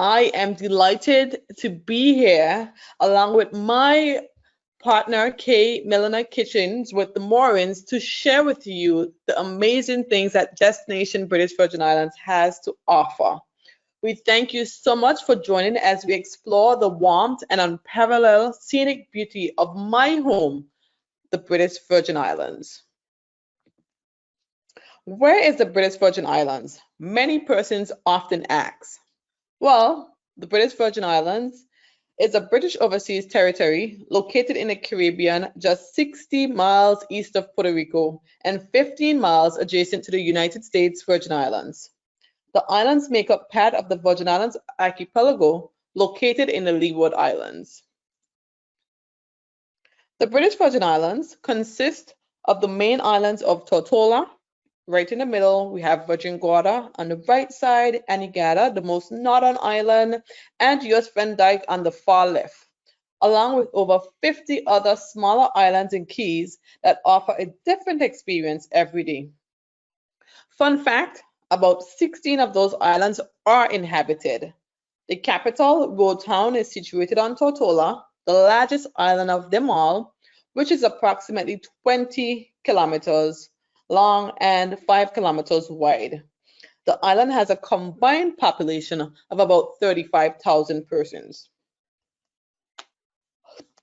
I am delighted to be here along with my partner, Kay Milliner Kitchens with the Moorings to share with you the amazing things that Destination British Virgin Islands has to offer. We thank you so much for joining as we explore the warmth and unparalleled scenic beauty of my home, the British Virgin Islands. Where is the British Virgin Islands? Many persons often ask. Well, the British Virgin Islands is a British overseas territory located in the Caribbean, just 60 miles east of Puerto Rico and 15 miles adjacent to the United States Virgin Islands. The islands make up part of the Virgin Islands archipelago located in the Leeward Islands. The British Virgin Islands consist of the main islands of Tortola. Right in the middle, we have Virgin Gorda on the right side, Anegada, the most northern island, and US Van Dyke on the far left, along with over 50 other smaller islands and keys that offer a different experience every day. Fun fact, about 16 of those islands are inhabited. The capital, Road Town, is situated on Tortola, the largest island of them all, which is approximately 20 kilometers long and 5 kilometers wide. The island has a combined population of about 35,000 persons.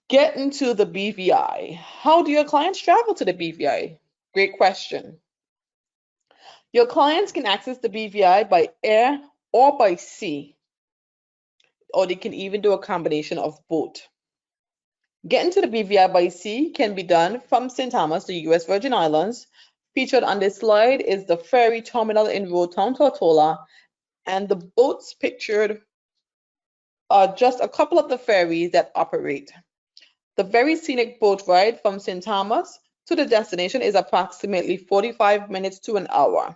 Getting to the BVI. How do your clients travel to the BVI? Great question. Your clients can access the BVI by air or by sea, or they can even do a combination of both. Getting to the BVI by sea can be done from St. Thomas, the US Virgin Islands. Featured on this slide is the ferry terminal in Road Town, Tortola, and the boats pictured are just a couple of the ferries that operate. The very scenic boat ride from St. Thomas to the destination is approximately 45 minutes to an hour.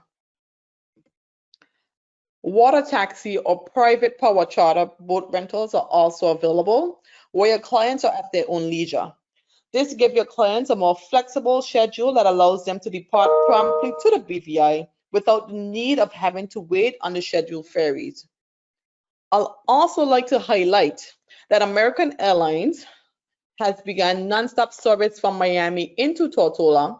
Water taxi or private power charter boat rentals are also available, where your clients are at their own leisure. This gives your clients a more flexible schedule that allows them to depart promptly to the BVI without the need of having to wait on the scheduled ferries. I'll also like to highlight that American Airlines has begun nonstop service from Miami into Tortola,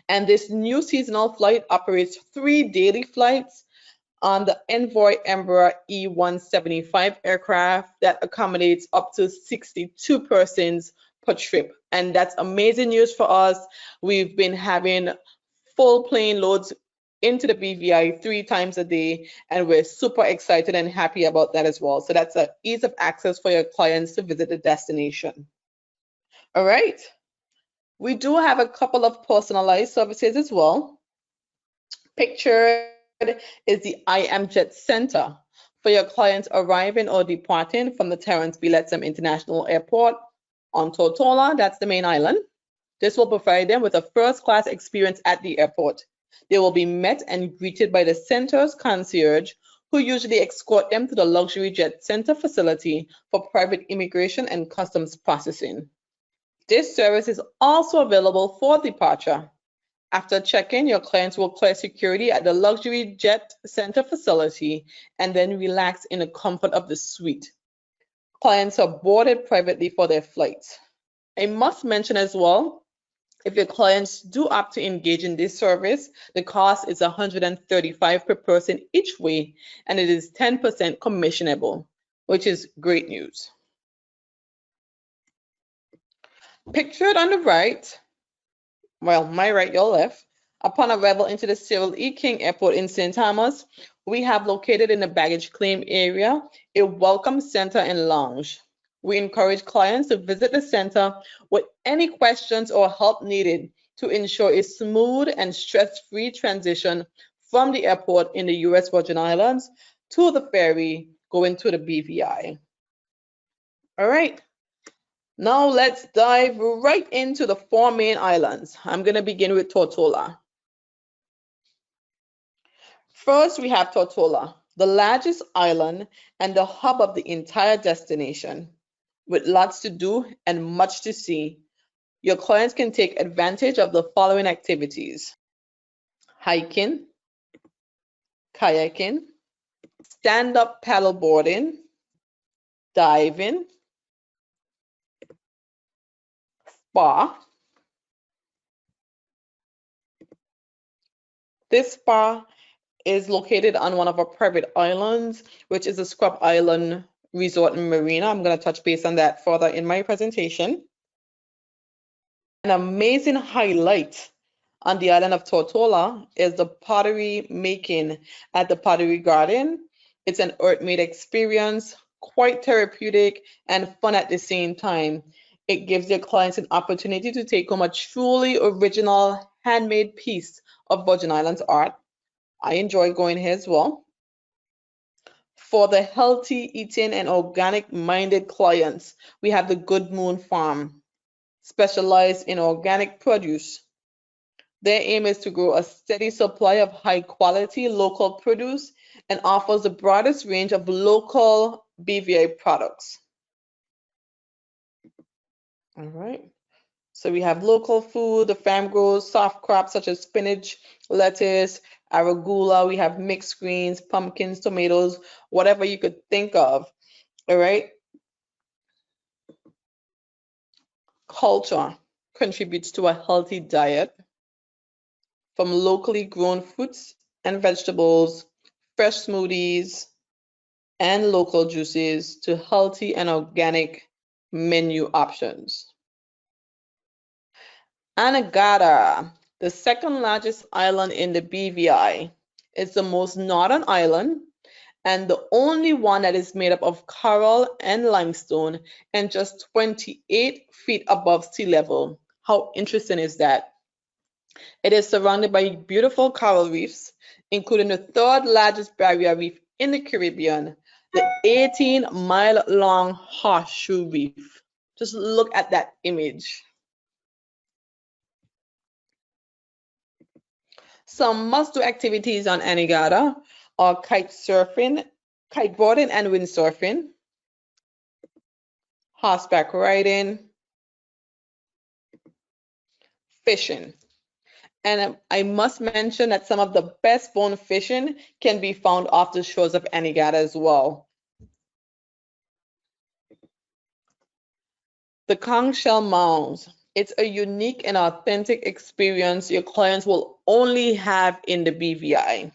and this new seasonal flight operates 3 daily flights on the Envoy Embraer E175 aircraft that accommodates up to 62 persons per trip. And that's amazing news for us. We've been having full plane loads into the BVI 3 times a day, and we're super excited and happy about that as well. So that's an ease of access for your clients to visit the destination. All right. We do have a couple of personalized services as well. Pictured is the IMJet Center for your clients arriving or departing from the Terence B. Lettsome International Airport on Tortola. That's the main island. This will provide them with a first-class experience at the airport. They will be met and greeted by the center's concierge, who usually escort them to the Luxury Jet Center facility for private immigration and customs processing. This service is also available for departure. After check-in, your clients will clear security at the Luxury Jet Center facility and then relax in the comfort of the suite. Clients are boarded privately for their flights. I must mention as well, if your clients do opt to engage in this service, the cost is $135 per person each way, and it is 10% commissionable, which is great news. Pictured on the right, well, my right, your left, upon arrival into the Cyril E. King Airport in St. Thomas, we have located in the baggage claim area a welcome center and lounge. We encourage clients to visit the center with any questions or help needed to ensure a smooth and stress-free transition from the airport in the US Virgin Islands to the ferry going to the BVI. All right. Now let's dive right into the 4 main islands. I'm going to begin with Tortola. First, we have Tortola, the largest island and the hub of the entire destination. With lots to do and much to see, your clients can take advantage of the following activities: hiking, kayaking, stand-up paddleboarding, diving, spa. This spa is located on one of our private islands, which is a Scrub Island Resort and Marina. I'm going to touch base on that further in my presentation. An amazing highlight on the island of Tortola is the pottery making at the Pottery Garden. It's an earth-made experience, quite therapeutic and fun at the same time. It gives your clients an opportunity to take home a truly original handmade piece of Virgin Islands art. I enjoy going here as well. For the healthy eating and organic minded clients, we have the Good Moon Farm, specialized in organic produce. Their aim is to grow a steady supply of high quality local produce and offers the broadest range of local BVI products. All right. So we have local food, the farm grows soft crops such as spinach, lettuce, arugula. We have mixed greens, pumpkins, tomatoes, whatever you could think of. All right. Culture contributes to a healthy diet from locally grown fruits and vegetables, fresh smoothies, and local juices to healthy and organic menu options. Anegada, the second largest island in the BVI, is the most northern island and the only one that is made up of coral and limestone and just 28 feet above sea level. How interesting is that? It is surrounded by beautiful coral reefs, including the third largest barrier reef in the Caribbean, the 18-mile-long horseshoe reef. Just look at that image. Some must-do activities on Anegada are kite surfing, kiteboarding and windsurfing, horseback riding, fishing. And I must mention that some of the best bone fishing can be found off the shores of Anegada as well. The conch shell mounds. It's a unique and authentic experience your clients will only have in the BVI.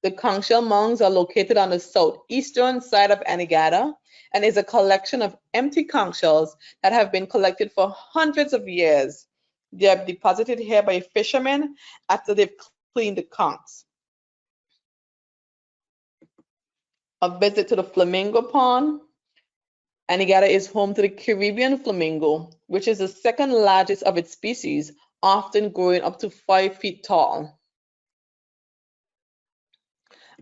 The conch shell mounds are located on the southeastern side of Anegada and is a collection of empty conch shells that have been collected for hundreds of years. They are deposited here by fishermen after they've cleaned the conchs. A visit to the flamingo pond. Anegada is home to the Caribbean flamingo, which is the second largest of its species, often growing up to 5 feet tall.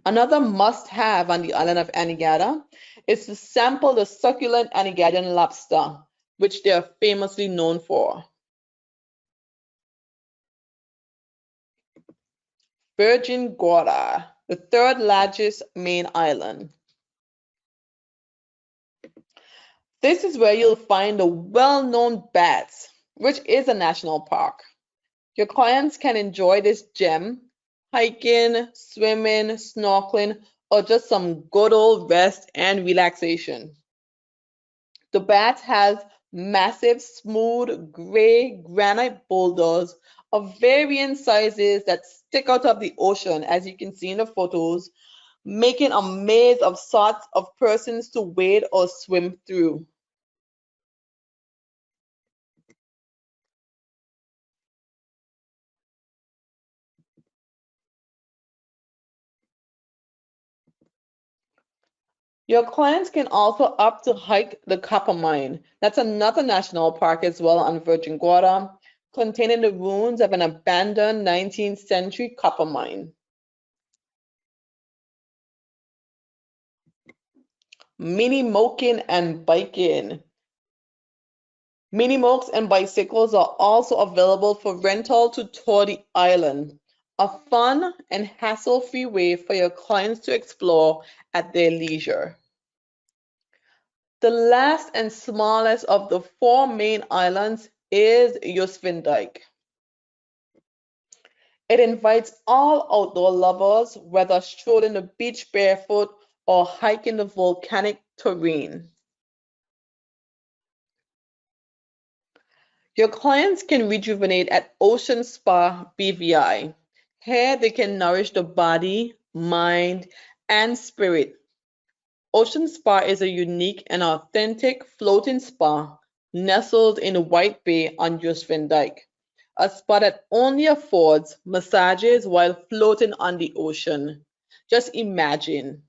Another must-have on the island of Anegada is to sample the succulent Anegadian lobster, which they are famously known for. Virgin Gorda, the third largest main island. This is where you'll find the well-known bats, which is a national park. Your clients can enjoy this gem hiking, swimming, snorkeling, or just some good old rest and relaxation. The bat has massive, smooth, gray granite boulders of varying sizes that stick out of the ocean, as you can see in the photos, making a maze of sorts of persons to wade or swim through. Your clients can also opt to hike the Copper Mine. That's another national park as well on Virgin Gorda, containing the ruins of an abandoned 19th century copper mine. Mini moking and biking. Mini mokes and bicycles are also available for rental to tour the island, a fun and hassle-free way for your clients to explore at their leisure. The last and smallest of the 4 main islands is Joosvindijk. It invites all outdoor lovers, whether strolling the beach barefoot or hike in the volcanic terrain. Your clients can rejuvenate at Ocean Spa BVI. Here they can nourish the body, mind, and spirit. Ocean Spa is a unique and authentic floating spa nestled in White Bay on Josephine Dyke, a spa that only affords massages while floating on the ocean. Just imagine,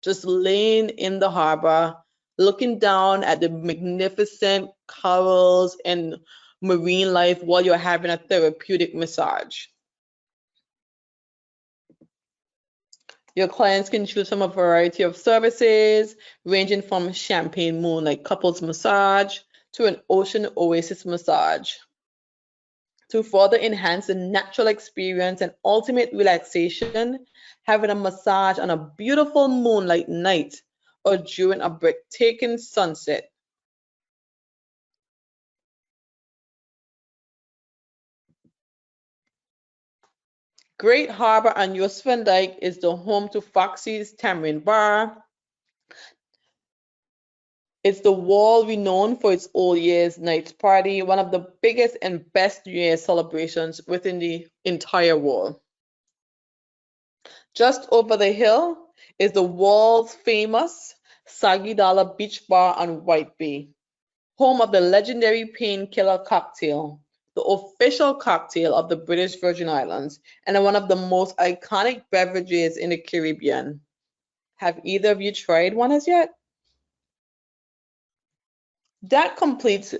just laying in the harbor, looking down at the magnificent corals and marine life while you're having a therapeutic massage. Your clients can choose from a variety of services, ranging from champagne moonlight couples massage to an ocean oasis massage. To further enhance the natural experience and ultimate relaxation, having a massage on a beautiful moonlight night or during a breathtaking sunset. Great Harbor on Josephine Dyke is the home to Foxy's Tamarind Bar. It's the wall renowned for its All Year's Nights party, one of the biggest and best New Year's celebrations within the entire world. Just over the hill is the world's famous Sagidala Beach Bar on White Bay, home of the legendary painkiller cocktail, the official cocktail of the British Virgin Islands, and one of the most iconic beverages in the Caribbean. Have either of you tried one as yet? That completes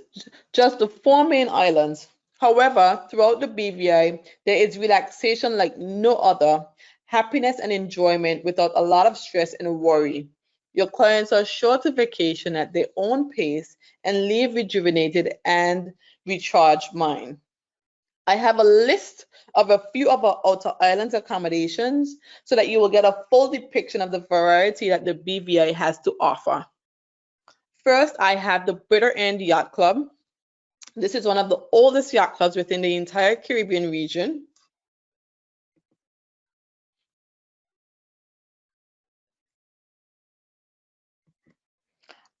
just the 4 main islands. However, throughout the BVI, there is relaxation like no other, happiness and enjoyment without a lot of stress and worry. Your clients are sure to vacation at their own pace and leave rejuvenated and recharged mind. I have a list of a few of our outer islands accommodations so that you will get a full depiction of the variety that the BVI has to offer. First, I have the Bitter End Yacht Club. This is one of the oldest yacht clubs within the entire Caribbean region.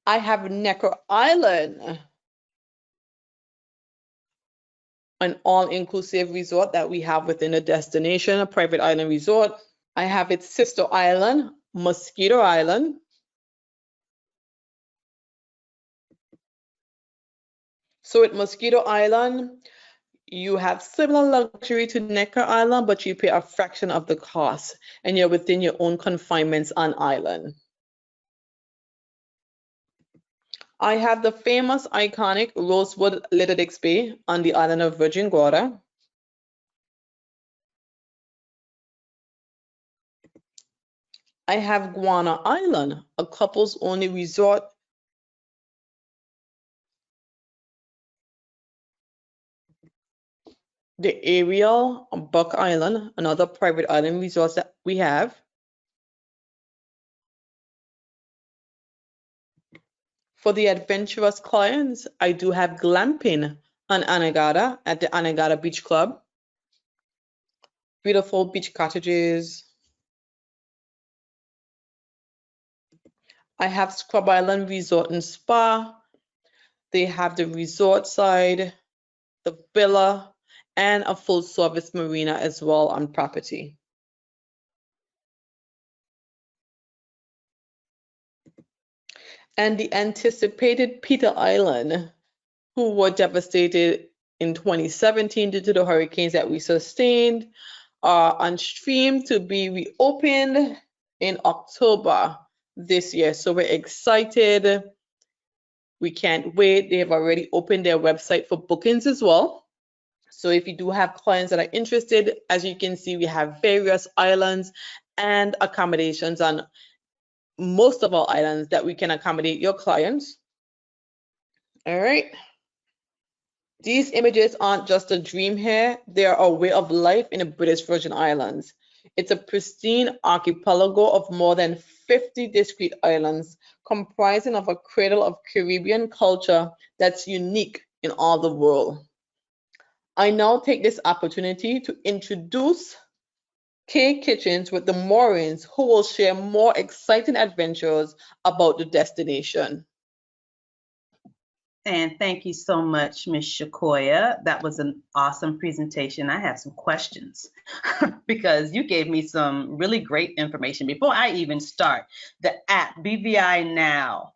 I have Necker Island, an all-inclusive resort that we have within a destination, a private island resort. I have its sister island, Mosquito Island. So at Mosquito Island, you have similar luxury to Necker Island, but you pay a fraction of the cost, and you're within your own confinements on island. I have the famous, iconic Rosewood Little Bay on the island of Virgin Gorda. I have Guana Island, a couples-only resort. The Ariel Buck Island, another private island resort that we have. For the adventurous clients, I do have glamping on Anegada at the Anegada Beach Club. Beautiful beach cottages. I have Scrub Island Resort and Spa. They have the resort side, the villa, and a full service marina as well on property. And the anticipated Peter Island, who were devastated in 2017 due to the hurricanes that we sustained, are on stream to be reopened in October this year. So we're excited. We can't wait. They have already opened their website for bookings as well. So if you do have clients that are interested, as you can see, we have various islands and accommodations on most of our islands that we can accommodate your clients. All right. These images aren't just a dream here, they are a way of life in the British Virgin Islands. It's a pristine archipelago of more than 50 discrete islands, comprising of a cradle of Caribbean culture that's unique in all the world. I now take this opportunity to introduce K Kitchens with the Moorings, who will share more exciting adventures about the destination. And thank you so much, Ms. Shakoya. That was an awesome presentation. I have some questions because you gave me some really great information. Before I even start, the app, BVI Now,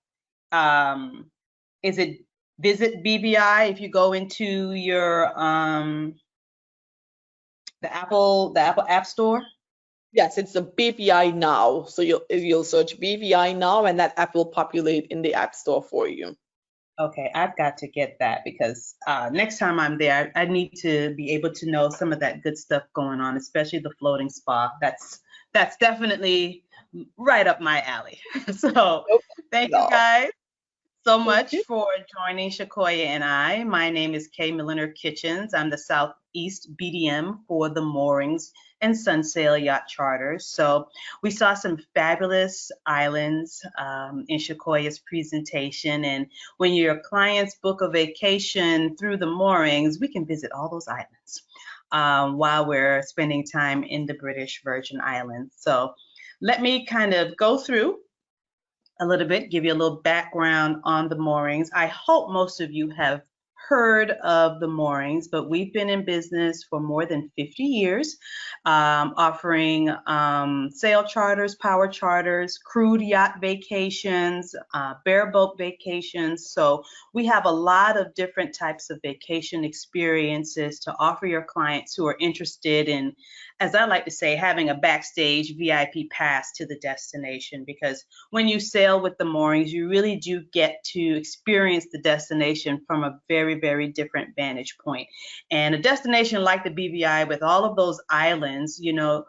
is it Visit BVI if you go into your the Apple App Store? Yes, it's the BVI Now. So you'll search BVI Now, and that app will populate in the App Store for you. Okay, I've got to get that because next time I'm there, I need to be able to know some of that good stuff going on, especially the floating spa. That's definitely right up my alley. So thank you No. guys so Thank much you. for joining Shakoya and I. My name is Kay Milliner Kitchens. I'm the Southeast BDM for the Moorings and Sunsail Yacht Charters. So we saw some fabulous islands in Shakoya's presentation. And when your clients book a vacation through the Moorings, we can visit all those islands while we're spending time in the British Virgin Islands. So let me kind of go through a little bit, give you a little background on the Moorings. I hope most of you have heard of the Moorings, but we've been in business for more than 50 years, offering sail charters, power charters, crude yacht vacations, bareboat vacations. So we have a lot of different types of vacation experiences to offer your clients who are interested in, as I like to say, having a backstage VIP pass to the destination, because when you sail with the Moorings, you really do get to experience the destination from a very, very different vantage point. And a destination like the BVI with all of those islands, you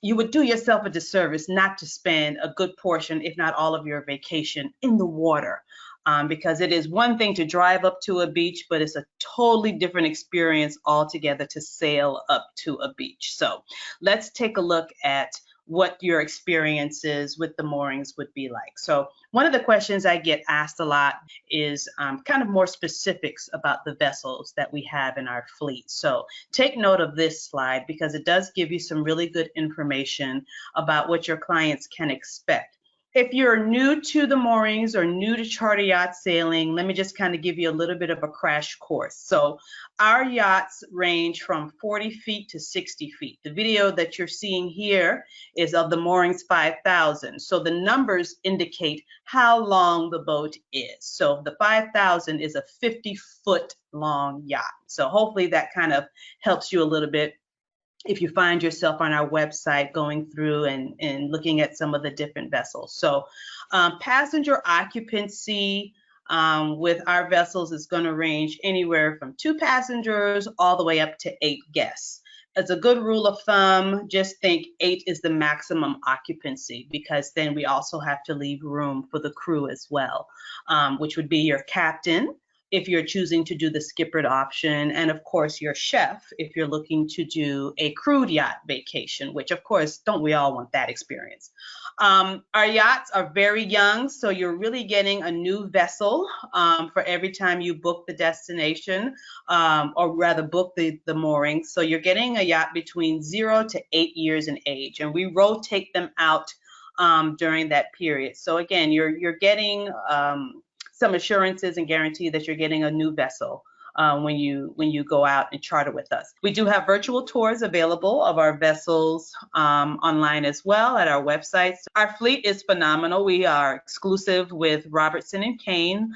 would do yourself a disservice not to spend a good portion, if not all of your vacation in the water. Because it is one thing to drive up to a beach, but it's a totally different experience altogether to sail up to a beach. So let's take a look at what your experiences with the Moorings would be like. So one of the questions I get asked a lot is kind of more specifics about the vessels that we have in our fleet. So take note of this slide because it does give you some really good information about what your clients can expect. If you're new to the Moorings or new to charter yacht sailing, let me just kind of give you a little bit of a crash course. So our yachts range from 40 feet to 60 feet. The video that you're seeing here is of the Moorings 5000. So the numbers indicate how long the boat is. So the 5000 is a 50-foot long yacht. So hopefully that kind of helps you a little bit if you find yourself on our website going through and looking at some of the different vessels. So passenger occupancy with our vessels is going to range anywhere from 2 passengers all the way up to 8 guests. As a good rule of thumb, just think 8 is the maximum occupancy, because then we also have to leave room for the crew as well, which would be your captain, if you're choosing to do the skippered option, and of course your chef if you're looking to do a crude yacht vacation, which of course, don't we all want that experience. Our yachts are very young, so you're really getting a new vessel for every time you book the destination, or rather book the Moorings. So you're getting a yacht between 0 to 8 years in age, and we rotate them out during that period. So again, you're getting some assurances and guarantee that you're getting a new vessel when you go out and charter with us. We do have virtual tours available of our vessels online as well at our websites. Our fleet is phenomenal. We are exclusive with Robertson and Kane,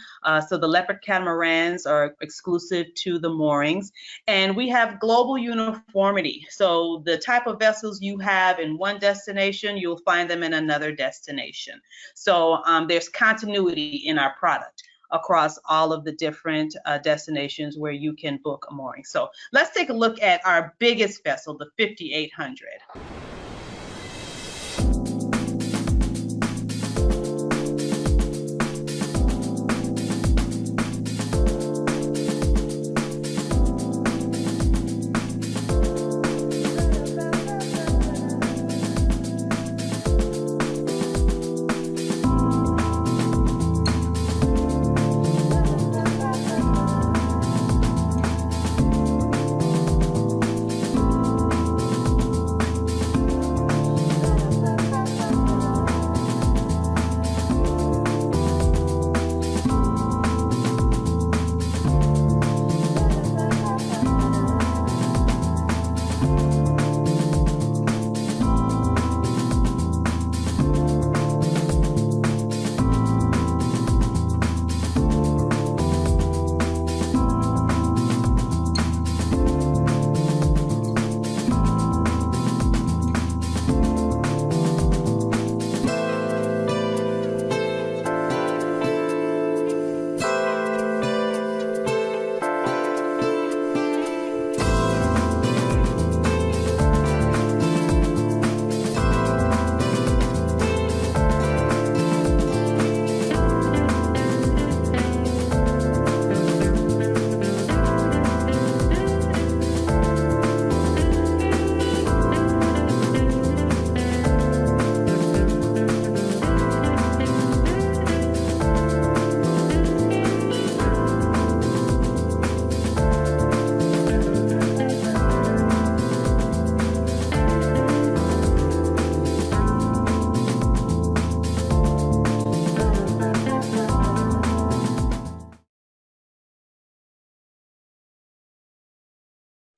so the Leopard catamarans are exclusive to the Moorings, and we have global uniformity. So the type of vessels you have in one destination, you'll find them in another destination. So there's continuity in our product across all of the different destinations where you can book a mooring. So let's take a look at our biggest vessel, the 5800.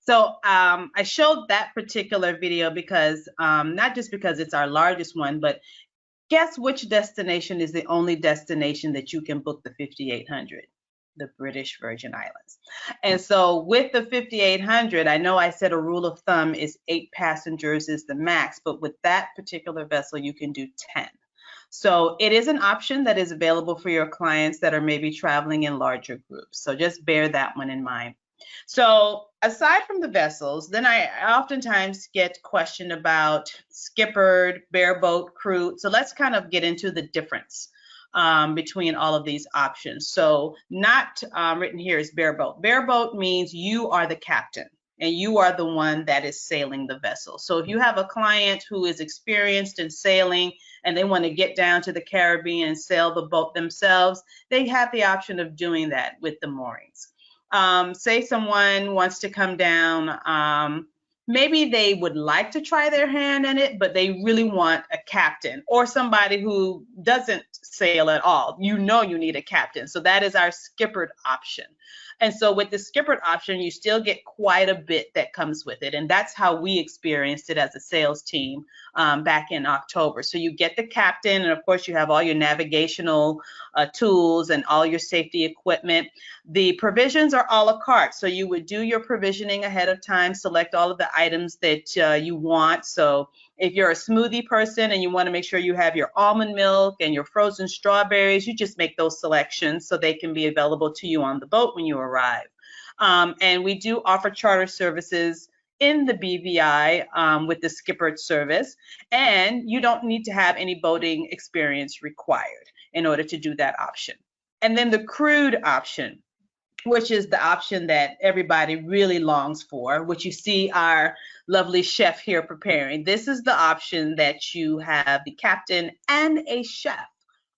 So I showed that particular video because not just because it's our largest one, but guess which destination is the only destination that you can book the 5,800? The British Virgin Islands. And so with the 5,800, I know I said a rule of thumb is 8 passengers is the max, but with that particular vessel, you can do 10. So it is an option that is available for your clients that are maybe traveling in larger groups. So just bear that one in mind. So aside from the vessels, then I oftentimes get questioned about skippered, bareboat, crewed. So let's kind of get into the difference between all of these options. So not written here is bareboat. Bareboat means you are the captain and you are the one that is sailing the vessel. So if you have a client who is experienced in sailing and they want to get down to the Caribbean and sail the boat themselves, they have the option of doing that with the moorings. Say someone wants to come down, maybe they would like to try their hand in it, but they really want a captain or somebody who doesn't sail at all. You know you need a captain. So that is our skippered option. And so with the skippered option, you still get quite a bit that comes with it. And that's how we experienced it as a sales team back in October. So you get the captain, and of course you have all your navigational tools and all your safety equipment. The provisions are a la carte. So you would do your provisioning ahead of time, select all of the items that you want. So if you're a smoothie person and you want to make sure you have your almond milk and your frozen strawberries, you just make those selections so they can be available to you on the boat when you arrive. And we do offer charter services in the BVI with the skippered service, and you don't need to have any boating experience required in order to do that option. And then the crewed option, which is the option that everybody really longs for, which you see our lovely chef here preparing. This is the option that you have the captain and a chef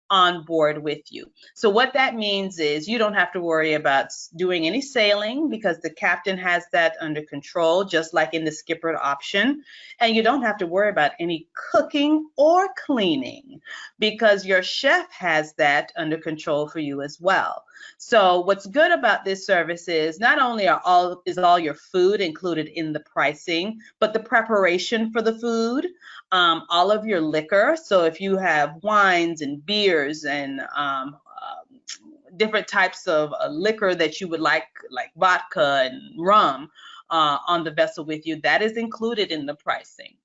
on board with you. So what that means is you don't have to worry about doing any sailing because the captain has that under control, just like in the skippered option. And you don't have to worry about any cooking or cleaning because your chef has that under control for you as well. So what's good about this service is not only is all your food included in the pricing, but the preparation for the food, all of your liquor. So if you have wines and beers and different types of liquor that you would like vodka and rum on the vessel with you, that is included in the pricing.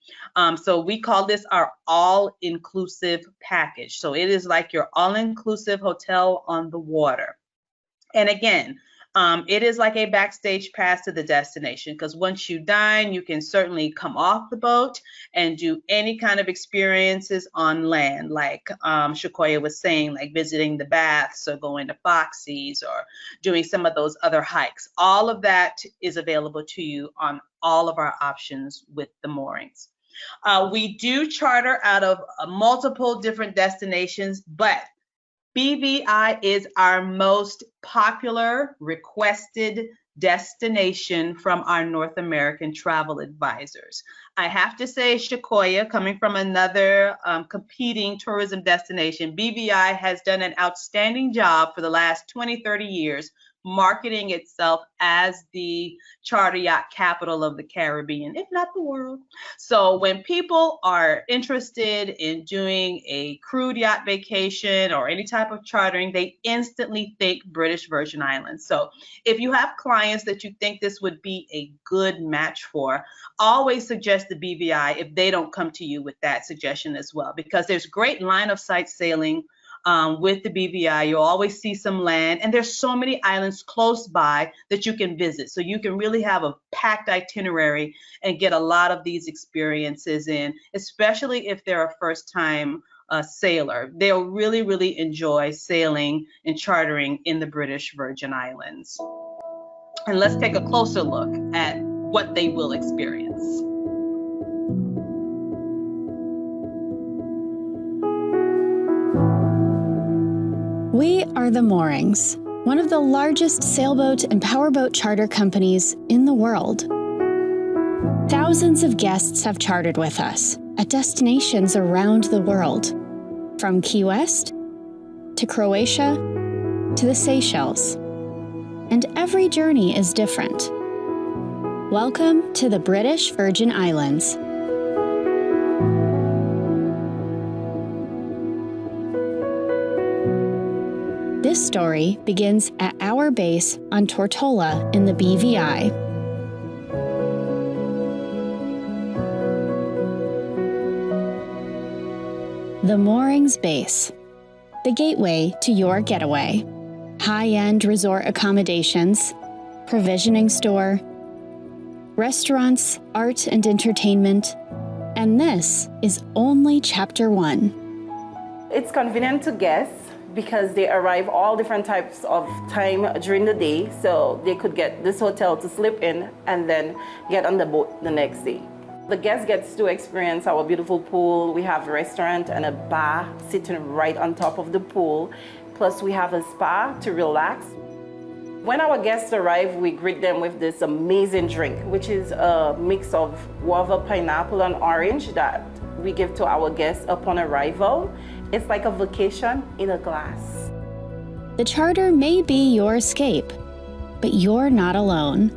So we call this our all-inclusive package. So it is like your all-inclusive hotel on the water. And again, it is like a backstage pass to the destination because once you dine, you can certainly come off the boat and do any kind of experiences on land, like Shakoya was saying, like visiting the baths or going to Foxy's or doing some of those other hikes. All of that is available to you on all of our options with the moorings. We do charter out of multiple different destinations, but BVI is our most popular requested destination from our North American travel advisors. I have to say, Shakoya, coming from another competing tourism destination, BVI has done an outstanding job for the last 20, 30 years marketing itself as the charter yacht capital of the Caribbean, if not the world. So when people are interested in doing a crude yacht vacation or any type of chartering, they instantly think British Virgin Islands. So if you have clients that you think this would be a good match for, always suggest the BVI if they don't come to you with that suggestion as well, because there's great line of sight sailing with the BVI. You'll always see some land, and there's so many islands close by that you can visit. So you can really have a packed itinerary and get a lot of these experiences in, especially if they're a first-time sailor. They'll really, really enjoy sailing and chartering in the British Virgin Islands. And let's take a closer look at what they will experience. We are the Moorings, one of the largest sailboat and powerboat charter companies in the world. Thousands of guests have chartered with us at destinations around the world, from Key West to Croatia to the Seychelles. And every journey is different. Welcome to the British Virgin Islands. This story begins at our base on Tortola in the BVI. The Moorings Base, the gateway to your getaway. High-end resort accommodations, provisioning store, restaurants, art and entertainment, and this is only Chapter 1. It's convenient to guests because they arrive all different types of time during the day, so they could get this hotel to sleep in and then get on the boat the next day. The guest gets to experience our beautiful pool. We have a restaurant and a bar sitting right on top of the pool. Plus we have a spa to relax. When our guests arrive, we greet them with this amazing drink, which is a mix of guava, pineapple, and orange that we give to our guests upon arrival. It's like a vacation in a glass. The charter may be your escape, but you're not alone.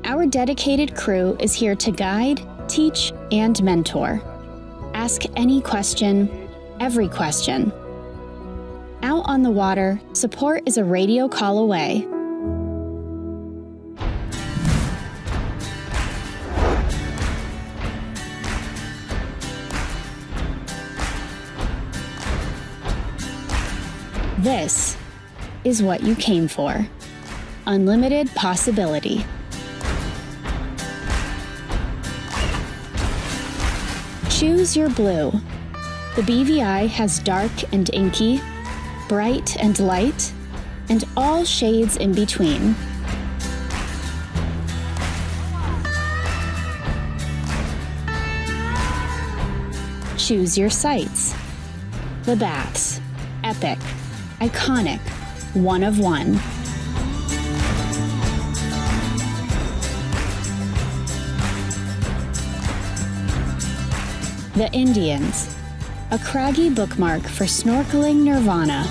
Our dedicated crew is here to guide, teach, and mentor. Ask any question, every question. Out on the water, support is a radio call away. This is what you came for. Unlimited possibility. Choose your blue. The BVI has dark and inky, bright and light, and all shades in between. Choose your sights. The baths, epic, iconic, one of one. The Indians, a craggy bookmark for snorkeling nirvana.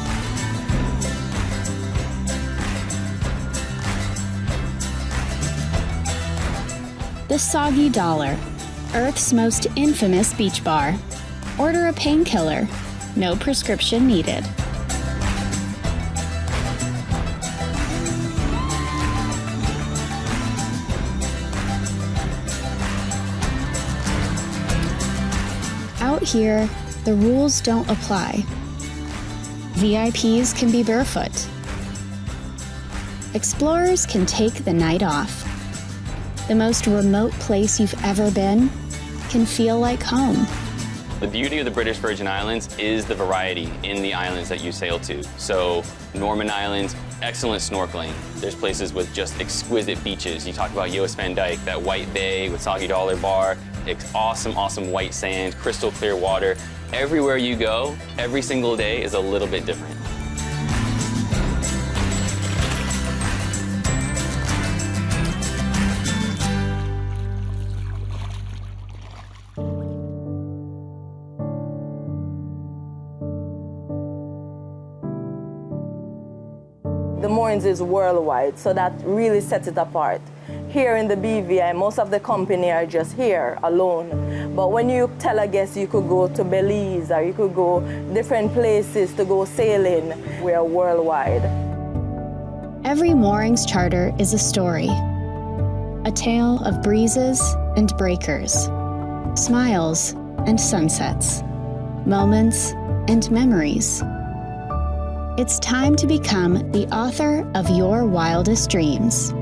The Soggy Dollar, Earth's most infamous beach bar. Order a painkiller, no prescription needed. Out here, the rules don't apply. VIPs can be barefoot. Explorers can take the night off. The most remote place you've ever been can feel like home. The beauty of the British Virgin Islands is the variety in the islands that you sail to. So Norman Island, excellent snorkeling. There's places with just exquisite beaches. You talk about Jost Van Dyke, that white bay with Soggy Dollar Bar, awesome, awesome white sand, crystal clear water. Everywhere you go, every single day is a little bit different. The Moorings is worldwide, so that really sets it apart. Here in the BVI, most of the company are just here alone. But when you tell a guest you could go to Belize or you could go different places to go sailing, we are worldwide. Every Moorings charter is a story. A tale of breezes and breakers, smiles and sunsets, moments and memories. It's time to become the author of your wildest dreams.